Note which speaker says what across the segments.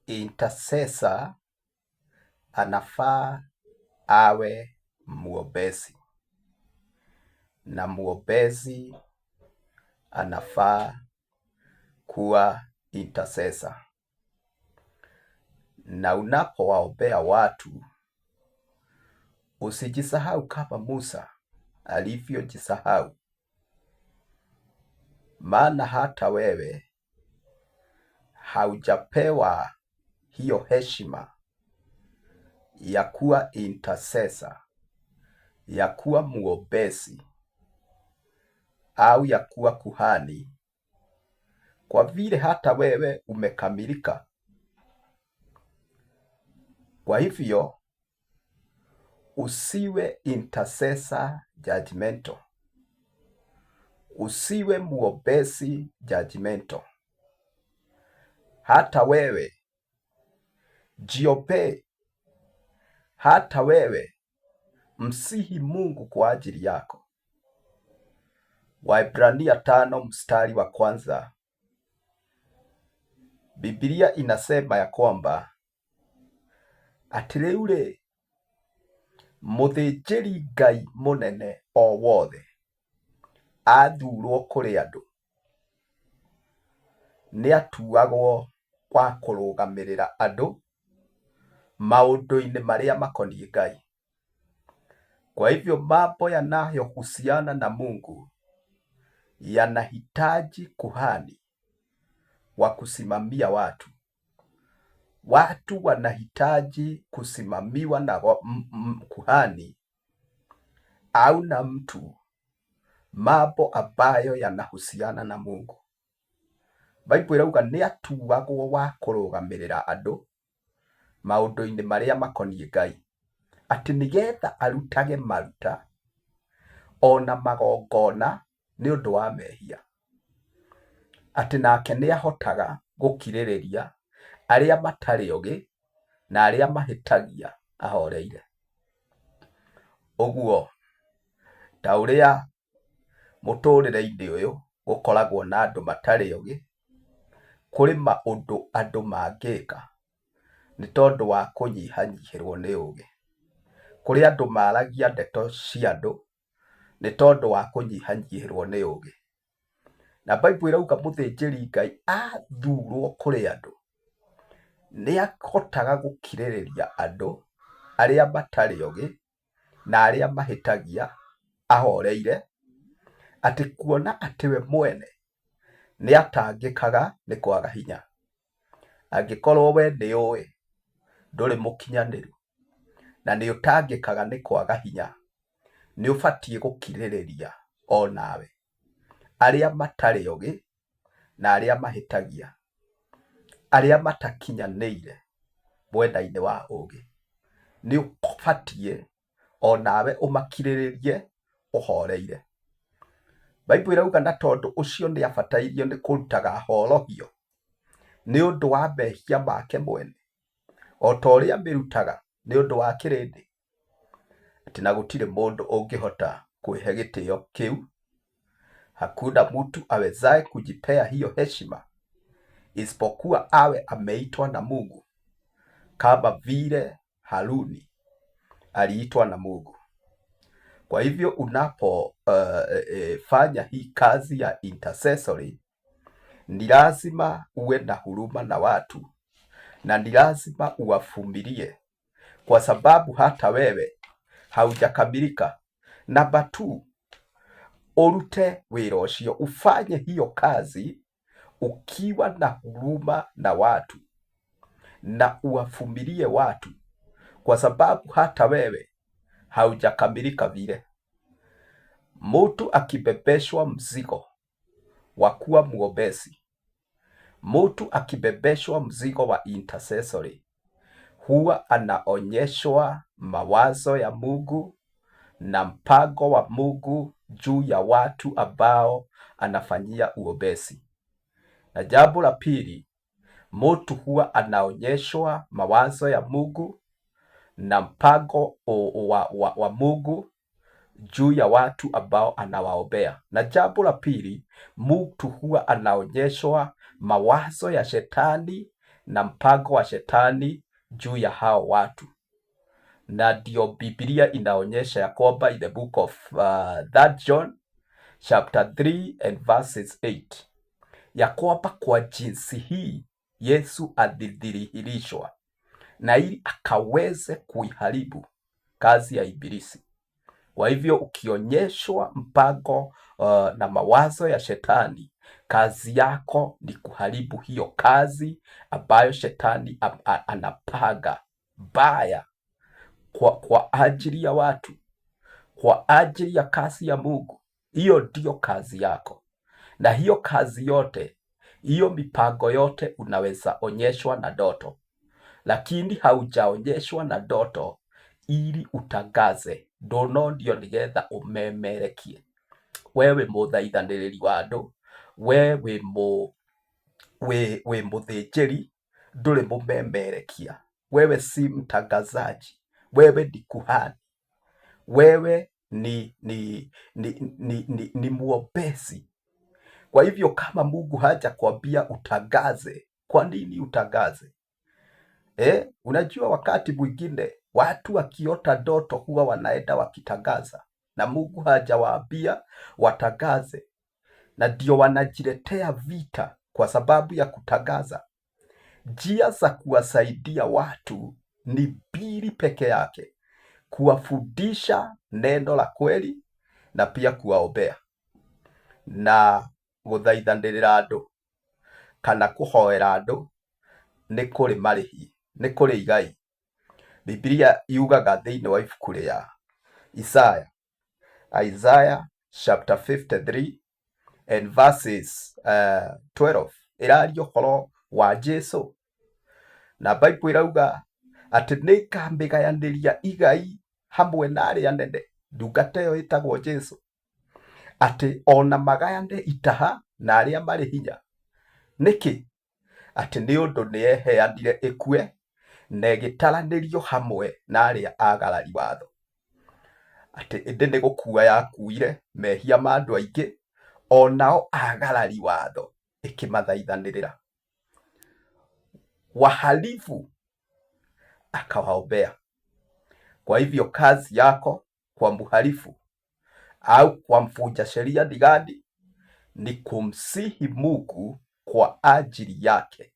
Speaker 1: intercessor anafaa awe mwombezi, na mwombezi anafaa kuwa intercessor. Na unapowaombea watu usijisahau kama Musa alivyojisahau, maana hata wewe haujapewa hiyo heshima ya kuwa intercessor, ya kuwa mwombezi au ya kuwa kuhani, kwa vile hata wewe umekamilika. Kwa hivyo usiwe intercessor judgmental, usiwe mwombezi judgmental. Hata wewe jiombee, hata wewe msihi Mungu kwa ajili yako. Waebrania 5:1, Biblia inasema ya kwamba ati riu muthĩnjĩri Ngai munene o wothe athurwo kũrĩ andũ nĩ atuagwo wa kũrũgamĩrĩra andũ maũndũ-inĩ marĩa makoniĩ Ngai. Kwa hivyo mambo yanayohusiana na Mungu yanahitaji kuhani wa kusimamia watu. Watu wanahitaji kusimamiwa na kuhani au na mtu mambo ambayo yanahusiana na Mungu. Bible irauga nĩ atuagwo wa kũrũgamĩrĩra andũ maũndũ-inĩ marĩa makoniĩ Ngai, atĩ nĩgetha arutage maruta ona magongona nĩ ũndũ wa mehia, atĩ nake nĩ ahotaga gũkirĩrĩria arĩa matarĩ ũgĩ na arĩa mahĩtagia ahoreire. Ũguo ta ũrĩa mũtũrĩre-inĩ ũyũ gũkoragwo na andũ matarĩ ũgĩ, kũrĩ maũndũ andũ mangĩka nĩ tondũ wa kũnyihanyihĩrwo nĩ ũgĩ. Kũrĩ andũ maragia ndeto cia andũ nĩ tondũ wa kũnyihanyihĩrwo nĩ ũgĩ. Na Bible irauga mũthĩnjĩri Ngai athurwo kũrĩ andũ nĩ ahotaga gũkirĩrĩria andũ arĩa matarĩ ũgĩ na arĩa mahĩtagia ahoreire, atĩ kuona atĩ we mwene nĩ atangĩkaga nĩ kwaga hinya. Angĩkorwo we nĩ ũĩ ndũrĩ mũkinyanĩru na nĩ ũtangĩkaga nĩ kwaga hinya, nĩ ũbatiĩ gũkirĩrĩria o nawe arĩa matarĩ ũgĩ na arĩa mahĩtagia, arĩa matakinyanĩire mwena-inĩ wa ũgĩ. Nĩ ũbatiĩ o nawe ũmakirĩrĩrie ũhoreire. Bible irauga na tondũ ũcio nĩ abatairio nĩ kũrutaga horohio nĩ ũndũ wa mehia make mwene, o ta ũrĩa mĩrutaga nĩ ũndũ wa kĩrĩndĩ, atĩ na gũtirĩ mũndũ ũngĩhota kwĩhe gĩtĩo kĩu. Hakuna mtu awezaye kujipea hiyo heshima isipokuwa awe ameitwa na Mungu, kama vile Haruni aliitwa na Mungu. Kwa hivyo unapofanya hii kazi ya intercessory, ni lazima uwe na huruma na watu na ni lazima uwavumilie, kwa sababu hata wewe haujakamilika. Namba 2, urute wĩra ũcio, ufanye hiyo kazi ukiwa na huruma na watu na uwavumilie watu, kwa sababu hata wewe haujakamilika vile. Mtu akibebeshwa mzigo wa kuwa mwombezi, mtu akibebeshwa mzigo wa intercessory, huwa anaonyeshwa mawazo ya Mungu na mpango wa Mungu juu ya watu ambao anafanyia uombezi. Na jambo la pili, mtu huwa anaonyeshwa mawazo ya Mungu na mpango wa Mungu juu ya watu ambao anawaombea. Na jambo la pili, mtu huwa anaonyeshwa mawazo ya shetani na mpango wa shetani juu ya hao watu, na ndio Biblia inaonyesha ya kwamba in the book of 3 John chapter 3 and verses 8 ya kwamba kwa jinsi hii Yesu alidhihirishwa na ili akaweze kuiharibu kazi ya Ibilisi. Kwa hivyo ukionyeshwa mpango na mawazo ya shetani, kazi yako ni kuharibu hiyo kazi ambayo shetani anapanga baya kwa ajili ya watu, kwa ajili ya kazi ya Mungu. Hiyo ndio kazi yako, na hiyo kazi yote, hiyo mipango yote unaweza onyeshwa na ndoto, lakini haujaonyeshwa na ndoto ili utangaze. Ndono ndio nigetha umemerekie. Wewe muthaithanĩrĩri wa andũ, we wĩ mũthĩnjĩri, ndũrĩ mũmemerekia. Wewe si mtangazaji, wewe ni kuhani, wewe ni mwombezi. Kwa hivyo kama Mungu haja kuambia utangaze, kwa nini utangaze? Unajua wakati mwingine watu wakiota ndoto huwa wanaenda wakitangaza, na Mungu hajawaambia watangaze, na ndio wanajiletea vita kwa sababu ya kutangaza. Njia za kuwasaidia watu ni mbili peke yake: kuwafundisha neno la kweli na pia kuwaombea na guthaithanĩrĩra andũ kana kuhoera andũ nĩ kũrĩ marĩhi, nĩ kũrĩ igai. Biblia yugaga thĩinĩ wa ibuku rĩa Isaiah chapter 53 and verses 12 ĩraria ũhoro wa Jesu, na Bible ĩrauga atĩ nĩ ngamĩgayanĩria igai hamwe na arĩa anene. Ndungata ĩyo ĩtagwo Jesu, atĩ ona magayane itaha na arĩa marĩ hinya. Nĩkĩ? Atĩ nĩ ũndũ nĩeheanire ĩkue na ĩgĩtaranĩrio hamwe na arĩa agarari watho. Atĩ ĩndĩ nĩ gũkua yakuire mehia ma andũ aingĩ, onao agarari watho ĩkĩmathaithanĩrĩra. Wahalifu akawaombea. Kwa hivyo kazi yako kwa mhalifu au kwa mvunja sheria ni gani? Ni kumsihi Mungu kwa ajili yake.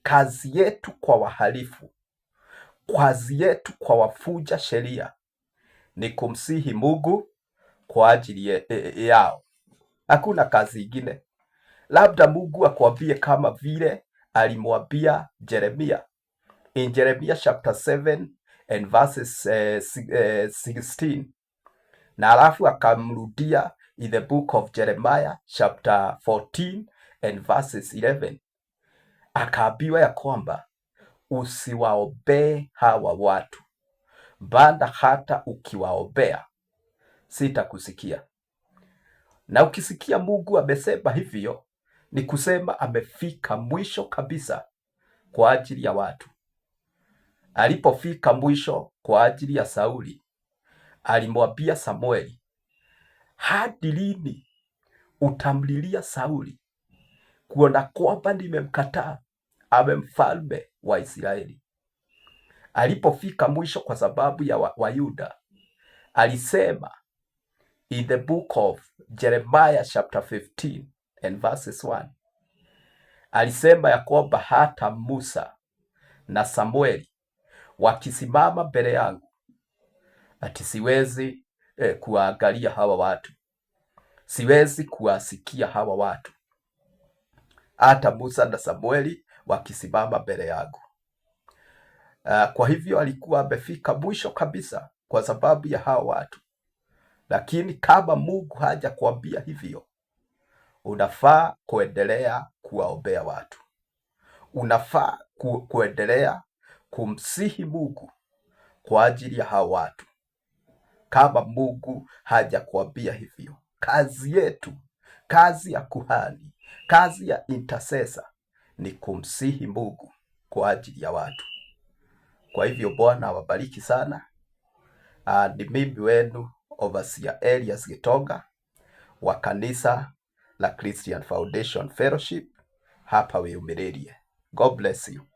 Speaker 1: Kazi yetu kwa wahalifu, kazi yetu kwa wavunja sheria ni kumsihi Mungu kwa ajili yao. Hakuna kazi ingine. Labda Mungu akwambie kama vile alimwambia Jeremia in Jeremiah chapter 7 and verses 16, na alafu akamrudia in the book of Jeremiah chapter 14 and verses 11, akaambiwa ya kwamba usiwaombee hawa watu, bada hata ukiwaombea sitakusikia. Na ukisikia Mungu amesema hivyo, ni kusema amefika mwisho kabisa kwa ajili ya watu. Alipofika mwisho kwa ajili ya Sauli, alimwambia Samueli, hadi lini utamlilia Sauli kuona kwamba nimemkataa awe mfalme wa Israeli? Alipofika mwisho kwa sababu ya Wayuda, alisema in the book of Jeremiah chapter 15 and verses 1, alisema ya kwamba hata Musa na Samueli wakisimama mbele yangu, ati siwezi kuangalia hawa watu, siwezi kuwasikia hawa watu, hata Musa na Samueli wakisimama mbele yangu. Kwa hivyo alikuwa amefika mwisho kabisa kwa sababu ya hawa watu. Lakini kama Mungu haja kuambia hivyo, unafaa kuendelea kuwaombea watu, unafaa kuendelea kumsihi Mungu kwa ajili ya hao watu. Kama Mungu haja kuambia hivyo, kazi yetu, kazi ya kuhani, kazi ya intercessor ni kumsihi Mungu kwa ajili ya watu. Kwa hivyo Bwana awabariki sana. Ni mimi wenu Overseer Elias Gitonga wa kanisa la Christian Foundation Fellowship hapa Wĩyumĩrĩrie. God bless you.